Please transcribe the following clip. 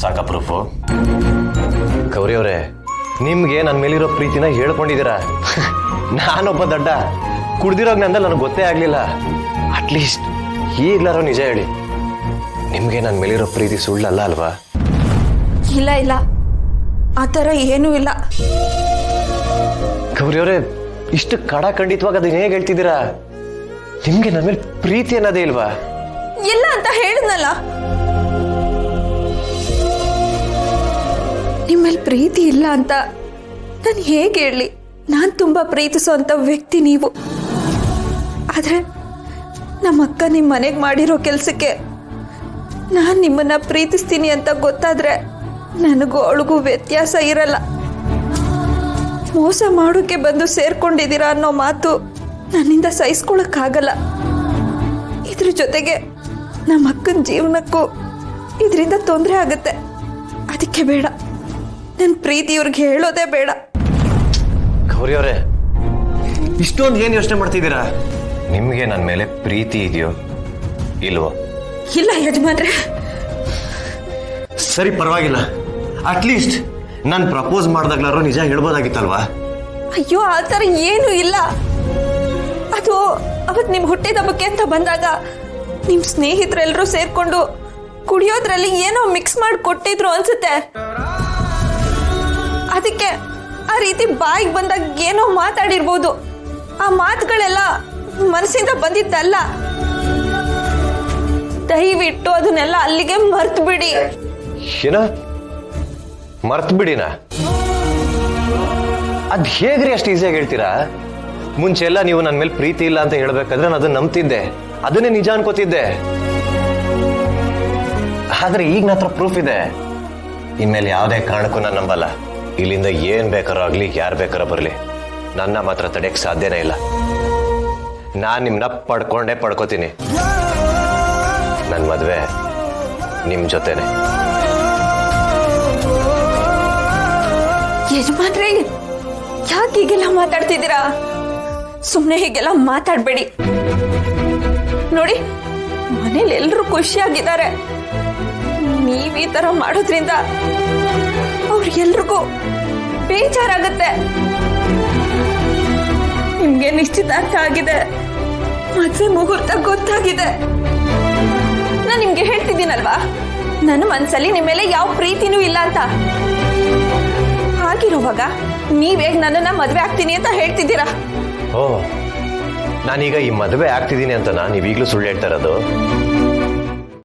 ಸಾಕ ಪ್ರೂಫು? ಗೌರಿ ಅವರೇ, ನಿಮ್ಗೆ ನನ್ನ ಮೇಲಿರೋ ಪ್ರೀತಿನ ಹೇಳ್ಕೊಂಡಿದ್ದೀರಾ. ನಾನೊಬ್ಬ ದಡ್ಡ ಕುಡ್ದಿರೋಗ್ ನಂದಲ್ಲಿ ನನಗೆ ಗೊತ್ತೇ ಆಗ್ಲಿಲ್ಲ. ಅಟ್ಲೀಸ್ಟ್ ಈಗ್ಲಾರೋ ನಿಜ ಹೇಳಿ, ನಿಮ್ಗೆ ನನ್ನ ಮೇಲಿರೋ ಪ್ರೀತಿ ಸುಳ್ಳಲ್ಲ ಅಲ್ವಾ? ಇಲ್ಲ ಇಲ್ಲ, ಆ ಥರ ಏನೂ ಇಲ್ಲ. ಗೌರಿ ಅವರೇ, ಇಷ್ಟು ಖಂಡಿತವಾಗಿ ಅದನ್ನ ಹೇಗೆ ಹೇಳ್ತಿದ್ದೀರಾ? ನಿಮ್ಗೆ ನನ್ನ ಮೇಲೆ ಪ್ರೀತಿ ಅನ್ನೋದೇ ಇಲ್ವಾ? ಇಲ್ಲ ಅಂತ ಹೇಳಿದ್ನಲ್ಲ. ನಿಮ್ಮಲ್ಲಿ ಪ್ರೀತಿ ಇಲ್ಲ ಅಂತ ನಾನು ಹೇಗೆ ಹೇಳಲಿ? ನಾನು ತುಂಬ ಪ್ರೀತಿಸೋಂಥ ವ್ಯಕ್ತಿ ನೀವು. ಆದರೆ ನಮ್ಮ ಅಕ್ಕ ನಿಮ್ಮ ಮನೆಗೆ ಮಾಡಿರೋ ಕೆಲಸಕ್ಕೆ ನಾನು ನಿಮ್ಮನ್ನ ಪ್ರೀತಿಸ್ತೀನಿ ಅಂತ ಗೊತ್ತಾದ್ರೆ ನನಗೂ ಅವಳಿಗೂ ವ್ಯತ್ಯಾಸ ಇರಲ್ಲ. ಮೋಸ ಮಾಡೋಕ್ಕೆ ಬಂದು ಸೇರ್ಕೊಂಡಿದ್ದೀರಾ ಅನ್ನೋ ಮಾತು ನನ್ನಿಂದ ಸಹಿಸ್ಕೊಳಕ್ಕಾಗಲ್ಲ. ಇದ್ರ ಜೊತೆಗೆ ನಮ್ಮ ಅಕ್ಕನ ಜೀವನಕ್ಕೂ ಇದರಿಂದ ತೊಂದರೆ ಆಗುತ್ತೆ. ಅದಕ್ಕೆ ಬೇಡ, ನನ್ನ ಪ್ರೀತಿ ಇವ್ರಿಗೆ ಹೇಳೋದೇ ಬೇಡ. ಗೌರಿ ಅವರೇ, ಇಷ್ಟೊಂದು ಏನು ಯೋಚನೆ ಮಾಡ್ತಿದ್ದೀರಾ? ನಿಮ್ಗೆ ನನ್ನ ಮೇಲೆ ಪ್ರೀತಿ ಇದೆಯೋ ಇಲ್ವೋ? ಇಲ್ಲ ಯಜಮಾನ್ರೆ. ಸರಿ, ಪರವಾಗಿಲ್ಲ. ಅಟ್ಲೀಸ್ಟ್ ನಾನು ಪ್ರಪೋಸ್ ಮಾಡಿದಾಗ್ಲಾರು ನಿಜ ಹೇಳ್ಬೋದಾಗಿತ್ತಲ್ವಾ? ಅಯ್ಯೋ, ಆ ಥರ ಏನೂ ಇಲ್ಲ. ಅದು ಅವತ್ತು ನಿಮ್ಮ ಹುಟ್ಟಿದ ಹಬ್ಬಕ್ಕೆ ಅಂತ ಬಂದಾಗ ನಿಮ್ಮ ಸ್ನೇಹಿತರೆಲ್ಲರೂ ಸೇರ್ಕೊಂಡು ಕುಡಿಯೋದ್ರಲ್ಲಿ ಏನೋ ಮಿಕ್ಸ್ ಮಾಡಿ ಕೊಟ್ಟಿದ್ರು ಅನ್ಸುತ್ತೆ. ಅದಕ್ಕೆ ಆ ರೀತಿ ಬಾಯಿಗೆ ಬಂದಾಗ ಏನೋ ಮಾತಾಡಿರ್ಬೋದು. ಆ ಮಾತುಗಳೆಲ್ಲ ಮನಸ್ಸಿಂದ ಬಂದಿದ್ದಲ್ಲ. ದಯವಿಟ್ಟು ಅದನ್ನೆಲ್ಲ ಅಲ್ಲಿಗೆ ಮರ್ತು ಬಿಡಿ. ಏನ ಮರ್ತು ಬಿಡಿನ? ಅದ್ ಹೇಗ್ರಿ ಅಷ್ಟು ಈಸಿಯಾಗಿ ಹೇಳ್ತೀರಾ? ಮುಂಚೆ ಎಲ್ಲ ನೀವು ನನ್ನ ಮೇಲೆ ಪ್ರೀತಿ ಇಲ್ಲ ಅಂತ ಹೇಳ್ಬೇಕಾದ್ರೆ ನಾನು ಅದನ್ನ ನಂಬ್ತಿದ್ದೆ, ಅದನ್ನೇ ನಿಜ ಅನ್ಕೋತಿದ್ದೆ. ಆದ್ರೆ ಈಗ ನನ್ನ ಹತ್ರ ಪ್ರೂಫ್ ಇದೆ. ಇನ್ಮೇಲೆ ಯಾವುದೇ ಕಾರಣಕ್ಕೂ ನಾನು ನಂಬಲ್ಲ. ಇಲ್ಲಿಂದ ಏನ್ ಬೇಕಾರೋ ಆಗ್ಲಿ, ಯಾರು ಬೇಕಾರೋ ಬರ್ಲಿ, ನನ್ನ ಮಾತ್ರ ತಡೆಯಕ್ ಸಾಧ್ಯನೇ ಇಲ್ಲ. ನಾನ್ ನಿಮ್ನ ಪಡ್ಕೋತೀನಿ. ನನ್ನ ಮದ್ವೆ ನಿಮ್ ಜೊತೆನೆ. ಯಜಮಾನ್ರೆ, ಯಾಕೆ ಹೀಗೆಲ್ಲ ಮಾತಾಡ್ತಿದ್ದೀರಾ? ಸುಮ್ಮನೆ ಹೀಗೆಲ್ಲ ಮಾತಾಡ್ಬೇಡಿ. ನೋಡಿ, ಮನೇಲಿ ಎಲ್ಲರೂ ಖುಷಿಯಾಗಿದ್ದಾರೆ. ನೀವ್ ಈ ತರ ಮಾಡೋದ್ರಿಂದ ಅವ್ರಿಗೆಲ್ರಿಗೂ ಬೇಜಾರಾಗತ್ತೆ. ನಿಮ್ಗೆ ನಿಶ್ಚಿತಾರ್ಥ ಆಗಿದೆ, ಮದ್ವೆ ಮುಹೂರ್ತ ಗೊತ್ತಾಗಿದೆ. ನಾನು ನಿಮ್ಗೆ ಹೇಳ್ತಿದ್ದೀನಲ್ವಾ, ನನ್ನ ಮನ್ಸಲ್ಲಿ ನಿಮ್ಮ ಮೇಲೆ ಯಾವ ಪ್ರೀತಿನೂ ಇಲ್ಲ ಅಂತ. ಹಾಗಿರುವಾಗ ನೀವೇ ನನ್ನನ್ನ ಮದ್ವೆ ಆಗ್ತೀನಿ ಅಂತ ಹೇಳ್ತಿದ್ದೀರಾ? ಓ, ನಾನೀಗ ಈ ಮದುವೆ ಆಗ್ತಿದ್ದೀನಿ ಅಂತ ನೀವೀಗ್ಲೂ ಸುಳ್ಳು ಹೇಳ್ತಾ ಇರೋದು?